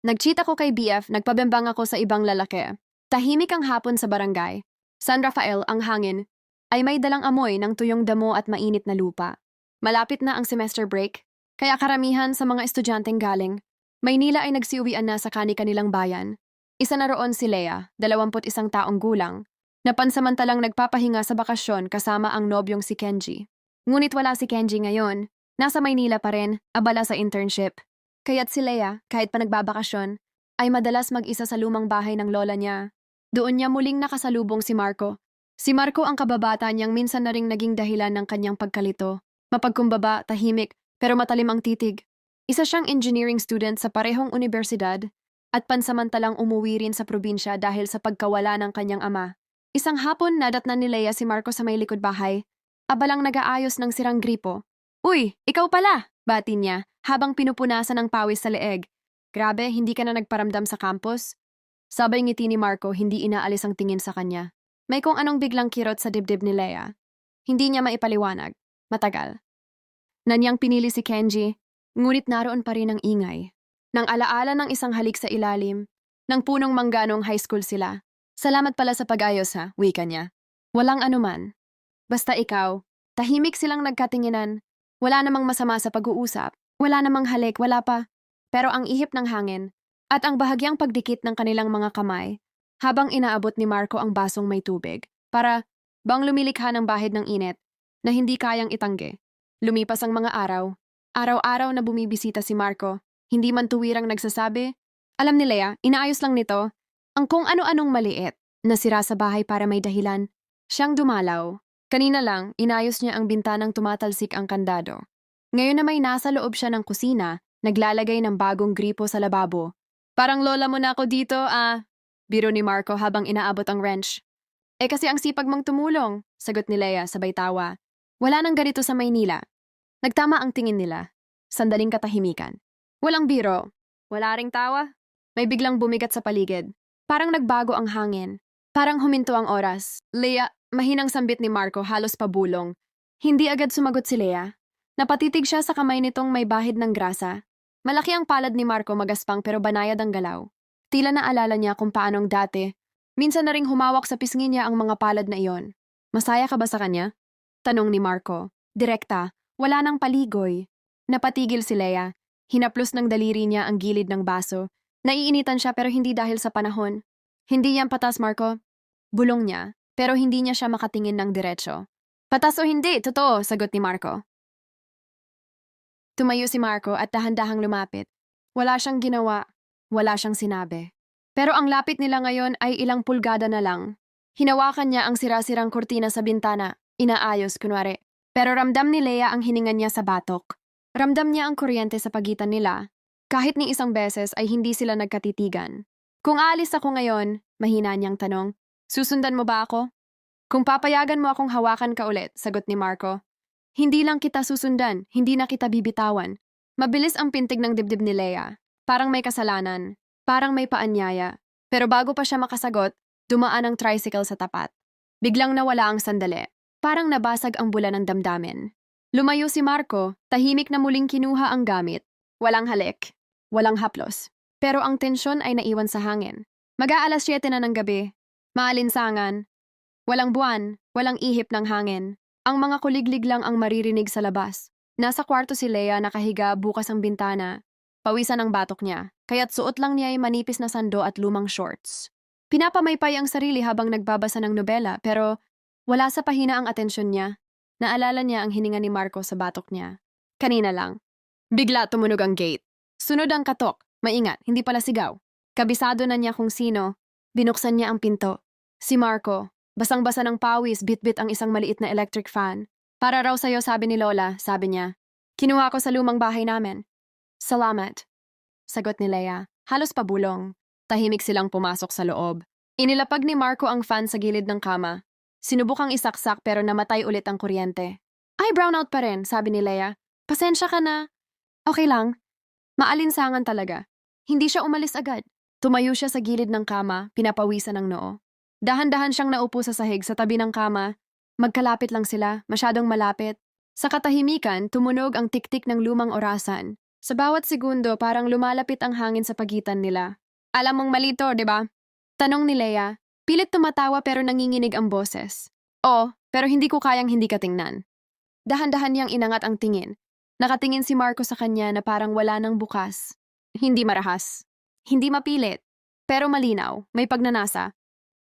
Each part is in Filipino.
Nag-cheat ako kay BF, nagpabembang ako sa ibang lalaki. Tahimik ang hapon sa barangay. San Rafael, ang hangin, ay may dalang amoy ng tuyong damo at mainit na lupa. Malapit na ang semester break, kaya karamihan sa mga estudyanteng galing. Maynila ay nagsiuwian na sa kani-kanilang bayan. Isa na roon si Lea, 21 taong gulang, na pansamantalang nagpapahinga sa bakasyon kasama ang nobyong si Kenji. Ngunit wala si Kenji ngayon, nasa Maynila pa rin, abala sa internship. Kaya't si Lea, kahit pa nagbabakasyon, ay madalas mag-isa sa lumang bahay ng lola niya. Doon niya muling nakasalubong si Marco. Si Marco ang kababata niyang minsan na ring naging dahilan ng kanyang pagkalito. Mapagkumbaba, tahimik, pero matalim ang titig. Isa siyang engineering student sa parehong universidad at pansamantalang umuwi rin sa probinsya dahil sa pagkawala ng kanyang ama. Isang hapon nadatnan ni Lea si Marco sa may likod bahay, abalang nag-aayos ng sirang gripo. "Uy, ikaw pala!" bati niya, habang pinupunasan ng pawis sa leeg. "Grabe, hindi ka na nagparamdam sa campus?" Sabay ngiti ni Marco, hindi inaalis ang tingin sa kanya. May kung anong biglang kirot sa dibdib ni Lea. Hindi niya maipaliwanag. Matagal. Nanyang pinili si Kenji, ngunit naroon pa rin ang ingay. Nang alaala ng isang halik sa ilalim, ng punong mangganong high school sila. "Salamat pala sa pag-ayos ha," wika niya. "Walang anuman. Basta ikaw." Tahimik silang nagkatinginan. Wala namang masama sa pag-uusap. Wala namang halik, wala pa. Pero ang ihip ng hangin at ang bahagyang pagdikit ng kanilang mga kamay habang inaabot ni Marco ang basong may tubig para bang lumilikha ng bahid ng init na hindi kayang itanggi. Lumipas ang mga araw. Araw-araw na bumibisita si Marco. Hindi man tuwirang nagsasabi. Alam ni Lea, inaayos lang nito ang kung ano-anong maliit na sira sa bahay para may dahilan. Siyang dumalaw. Kanina lang, inayos niya ang bintanang tumatalsik ang kandado. Ngayon na may nasa loob siya ng kusina, naglalagay ng bagong gripo sa lababo. "Parang lola mo na ako dito, ah." Biro ni Marco habang inaabot ang wrench. "Eh kasi ang sipag mong tumulong," sagot ni Lea sabay tawa. "Wala nang ganito sa Maynila." Nagtama ang tingin nila. Sandaling katahimikan. Walang biro. Wala ring tawa. May biglang bumigat sa paligid. Parang nagbago ang hangin. Parang huminto ang oras. "Lea," mahinang sambit ni Marco, halos pabulong. Hindi agad sumagot si Lea. Napatitig siya sa kamay nitong may bahid ng grasa. Malaki ang palad ni Marco, magaspang pero banayad ang galaw. Tila naalala niya kung paanong dati. Minsan na ring humawak sa pisngi niya ang mga palad na iyon. "Masaya ka ba sa kanya?" Tanong ni Marco. Direkta, wala nang paligoy. Napatigil si Lea. Hinaplos ng daliri niya ang gilid ng baso. Naiinitan siya pero hindi dahil sa panahon. "Hindi yan patas, Marco." Bulong niya, pero hindi niya siya makatingin ng diretso. "Patas o hindi, totoo," sagot ni Marco. Tumayo si Marco at dahan-dahang lumapit. Wala siyang ginawa, wala siyang sinabi. Pero ang lapit nila ngayon ay ilang pulgada na lang. Hinawakan niya ang sira-sirang kurtina sa bintana, inaayos kunwari. Pero ramdam ni Lea ang hininga niya sa batok. Ramdam niya ang kuryente sa pagitan nila. Kahit ni isang beses ay hindi sila nagkatitigan. "Kung aalis ako ngayon," mahina niyang tanong, "susundan mo ba ako?" "Kung papayagan mo akong hawakan ka ulit," sagot ni Marco. "Hindi lang kita susundan, hindi na kita bibitawan." Mabilis ang pintig ng dibdib ni Lea. Parang may kasalanan, parang may paanyaya. Pero bago pa siya makasagot, dumaan ang tricycle sa tapat. Biglang nawala ang sandali. Parang nabasag ang bula ng damdamin. Lumayo si Marco, tahimik na muling kinuha ang gamit. Walang halik, walang haplos. Pero ang tensyon ay naiwan sa hangin. Mag-aalas 7 na ng gabi. Maalinsangan. Walang buwan, walang ihip ng hangin. Ang mga kuliglig lang ang maririnig sa labas. Nasa kwarto si Lea, nakahiga, bukas ang bintana. Pawisan ang batok niya, kaya't suot lang niya ay manipis na sando at lumang shorts. Pinapamaypay ang sarili habang nagbabasa ng nobela, pero wala sa pahina ang atensyon niya. Naalala niya ang hininga ni Marco sa batok niya. Kanina lang. Bigla tumunog ang gate. Sunod ang katok. Maingat, hindi pala sigaw. Kabisado na niya kung sino. Binuksan niya ang pinto. Si Marco. Basang-basa ng pawis, bit-bit ang isang maliit na electric fan. "Para raw sa'yo," sabi ni Lola, sabi niya. "Kinuha ko sa lumang bahay namin." "Salamat," sagot ni Lea. Halos pabulong. Tahimik silang pumasok sa loob. Inilapag ni Marco ang fan sa gilid ng kama. Sinubukang isaksak pero namatay ulit ang kuryente. "Ay, brownout pa rin," sabi ni Lea. "Pasensya ka na." "Okay lang." Maalinsangan talaga. Hindi siya umalis agad. Tumayo siya sa gilid ng kama, pinapawisan ng noo. Dahan-dahan siyang naupo sa sahig sa tabi ng kama. Magkalapit lang sila, masyadong malapit. Sa katahimikan, tumunog ang tiktik ng lumang orasan. Sa bawat segundo, parang lumalapit ang hangin sa pagitan nila. Alam mong mali to, di ba? Tanong ni Leia. Pilit tumatawa pero nanginginig ang boses. Oo, pero hindi ko kayang hindi ka tingnan. Dahan-dahan niyang inangat ang tingin. Nakatingin si Marco sa kanya na parang wala nang bukas. Hindi marahas. Hindi mapilit. Pero malinaw, may pagnanasa.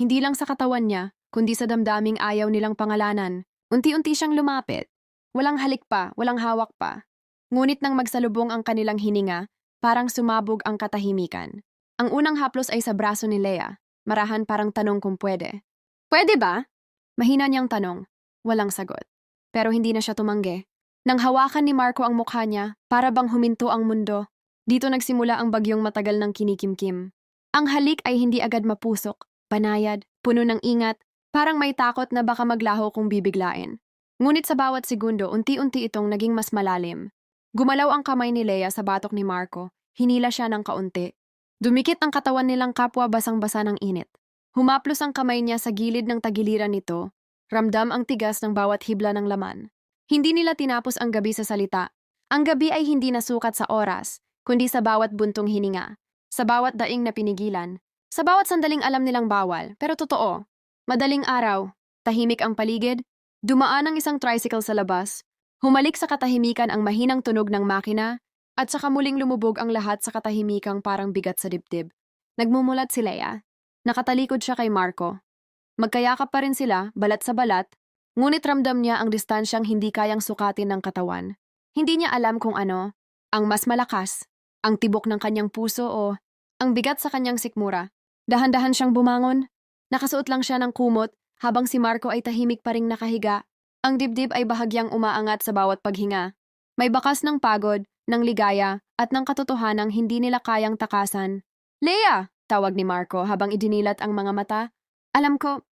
Hindi lang sa katawan niya, kundi sa damdaming ayaw nilang pangalanan. Unti-unti siyang lumapit. Walang halik pa, walang hawak pa. Ngunit nang magsalubong ang kanilang hininga, parang sumabog ang katahimikan. Ang unang haplos ay sa braso ni Leia. Marahan parang tanong kung pwede. Pwede ba? Mahina niyang tanong. Walang sagot. Pero hindi na siya tumanggi. Nang hawakan ni Marco ang mukha niya, para bang huminto ang mundo. Dito nagsimula ang bagyong matagal ng kinikimkim. Ang halik ay hindi agad mapusok, banayad, puno ng ingat, parang may takot na baka maglaho kung bibiglain. Ngunit sa bawat segundo, unti-unti itong naging mas malalim. Gumalaw ang kamay ni Leia sa batok ni Marco, hinila siya ng kaunti. Dumikit ang katawan nilang kapwa basang-basa ng init. Humaplos ang kamay niya sa gilid ng tagiliran nito, ramdam ang tigas ng bawat hibla ng laman. Hindi nila tinapos ang gabi sa salita. Ang gabi ay hindi nasukat sa oras, kundi sa bawat buntong hininga, sa bawat daing na pinigilan, sa bawat sandaling alam nilang bawal, pero totoo. Madaling araw, tahimik ang paligid, dumaan ang isang tricycle sa labas, humalik sa katahimikan ang mahinang tunog ng makina, at saka muling lumubog ang lahat sa katahimikang parang bigat sa dibdib. Nagmumulat si Leia. Nakatalikod siya kay Marco. Magkayakap pa rin sila, balat sa balat, ngunit ramdam niya ang distansyang hindi kayang sukatin ng katawan. Hindi niya alam kung ano, ang mas malakas, ang tibok ng kanyang puso o ang bigat sa kanyang sikmura. Dahan-dahan siyang bumangon. Nakasuot lang siya ng kumot habang si Marco ay tahimik pa ring nakahiga. Ang dibdib ay bahagyang umaangat sa bawat paghinga. May bakas ng pagod, ng ligaya, at ng katotohanang hindi nila kayang takasan. Leia! Tawag ni Marco habang idinilat ang mga mata. Alam ko,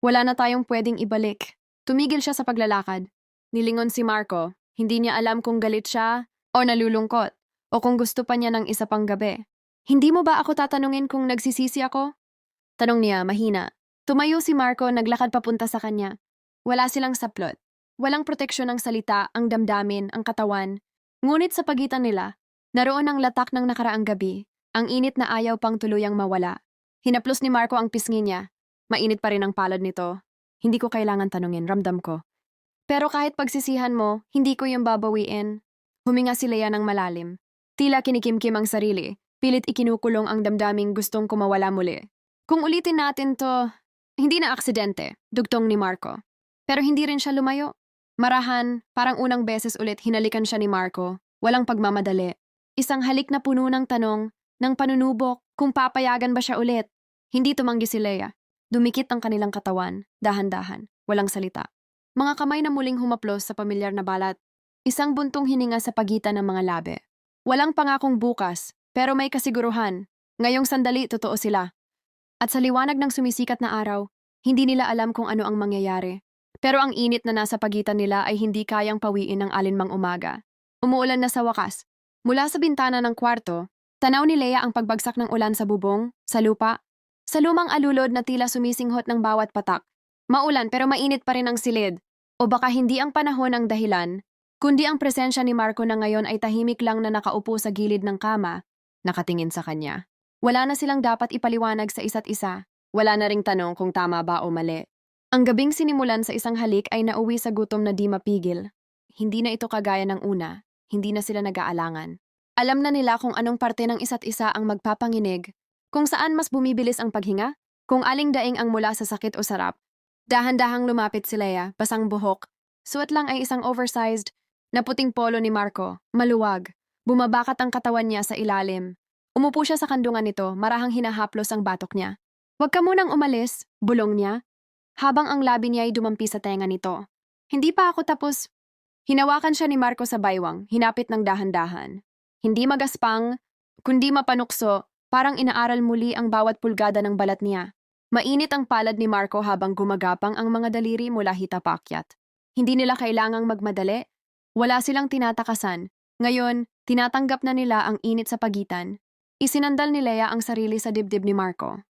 wala na tayong pwedeng ibalik. Tumigil siya sa paglalakad. Nilingon si Marco. Hindi niya alam kung galit siya o nalulungkot o kung gusto pa niya ng isa pang gabi. Hindi mo ba ako tatanungin kung nagsisisi ako? Tanong niya, mahina. Tumayo si Marco, naglakad papunta sa kanya. Wala silang saplot. Walang proteksyon ng salita, ang damdamin, ang katawan. Ngunit sa pagitan nila, naroon ang latak ng nakaraang gabi, ang init na ayaw pang tuluyang mawala. Hinaplos ni Marco ang pisngi niya. Mainit pa rin ang palad nito. Hindi ko kailangan tanungin, ramdam ko. Pero kahit pagsisihan mo, hindi ko yung babawiin. Huminga si Leia ng malalim. Tila kinikimkim ang sarili, pilit ikinukulong ang damdaming gustong kumawala muli. Kung ulitin natin to, hindi na aksidente, dugtong ni Marco. Pero hindi rin siya lumayo. Marahan, parang unang beses ulit hinalikan siya ni Marco, walang pagmamadali. Isang halik na puno ng tanong, ng panunubok, kung papayagan ba siya ulit. Hindi tumanggi si Leia. Dumikit ang kanilang katawan, dahan-dahan, walang salita. Mga kamay na muling humaplos sa pamilyar na balat. Isang buntong hininga sa pagitan ng mga labi. Walang pangakong bukas, pero may kasiguruhan. Ngayong sandali, totoo sila. At sa liwanag ng sumisikat na araw, hindi nila alam kung ano ang mangyayari. Pero ang init na nasa pagitan nila ay hindi kayang pawiin ng alinmang umaga. Umuulan na sa wakas. Mula sa bintana ng kwarto, tanaw ni Leia ang pagbagsak ng ulan sa bubong, sa lupa, sa lumang alulod na tila sumisinghot ng bawat patak. Maulan pero mainit pa rin ang silid. O baka hindi ang panahon ang dahilan, kundi ang presensya ni Marco na ngayon ay tahimik lang na nakaupo sa gilid ng kama, nakatingin sa kanya. Wala na silang dapat ipaliwanag sa isa't isa. Wala na ring tanong kung tama ba o mali. Ang gabing sinimulan sa isang halik ay nauwi sa gutom na di mapigil. Hindi na ito kagaya ng una. Hindi na sila nag-aalangan. Alam na nila kung anong parte ng isa't isa ang magpapanginig, kung saan mas bumibilis ang paghinga, kung aling daing ang mula sa sakit o sarap. Dahan-dahang lumapit si Leia, basang buhok. Suot lang ay isang oversized na puting polo ni Marco, maluwag. Bumabakat ang katawan niya sa ilalim. Umupo siya sa kandungan nito, marahang hinahaplos ang batok niya. Huwag ka munang umalis, bulong niya, habang ang labi niya ay dumampi sa tenga nito. Hindi pa ako tapos. Hinawakan siya ni Marco sa baywang, hinapit ng dahan-dahan. Hindi magaspang, kundi mapanukso, parang inaaral muli ang bawat pulgada ng balat niya. Mainit ang palad ni Marco habang gumagapang ang mga daliri mula hitapakyat. Hindi nila kailangang magmadali. Wala silang tinatakasan. Ngayon, tinatanggap na nila ang init sa pagitan. Isinandal ni Leia ang sarili sa dibdib ni Marco.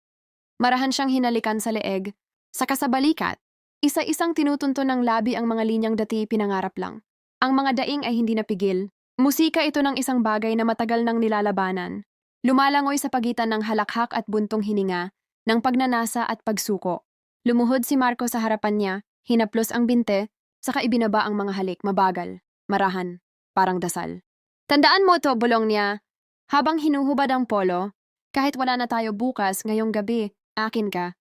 Marahan siyang hinalikan sa leeg, sa kasabalikat. Isa-isang tinutunto ng labi ang mga linyang dati pinangarap lang. Ang mga daing ay hindi napigil. Musika ito ng isang bagay na matagal nang nilalabanan. Lumalangoy sa pagitan ng halakhak at buntong hininga, ng pagnanasa at pagsuko. Lumuhod si Marco sa harapan niya, hinaplos ang binte, saka ibinaba ang mga halik, mabagal, marahan, parang dasal. Tandaan mo to, bulong niya. Habang hinuhubad ang polo, kahit wala na tayo bukas, ngayong gabi, akin ka.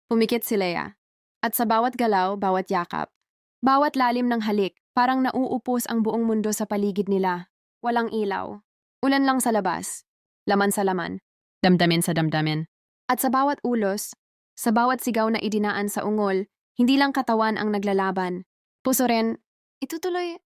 Pumikit si Leia. At sa bawat galaw, bawat yakap, bawat lalim ng halik, parang nauupos ang buong mundo sa paligid nila. Walang ilaw. Ulan lang sa labas. Laman sa laman. Damdamin sa damdamin. At sa bawat ulos, sa bawat sigaw na idinaan sa ungol, hindi lang katawan ang naglalaban. Puso rin, itutuloy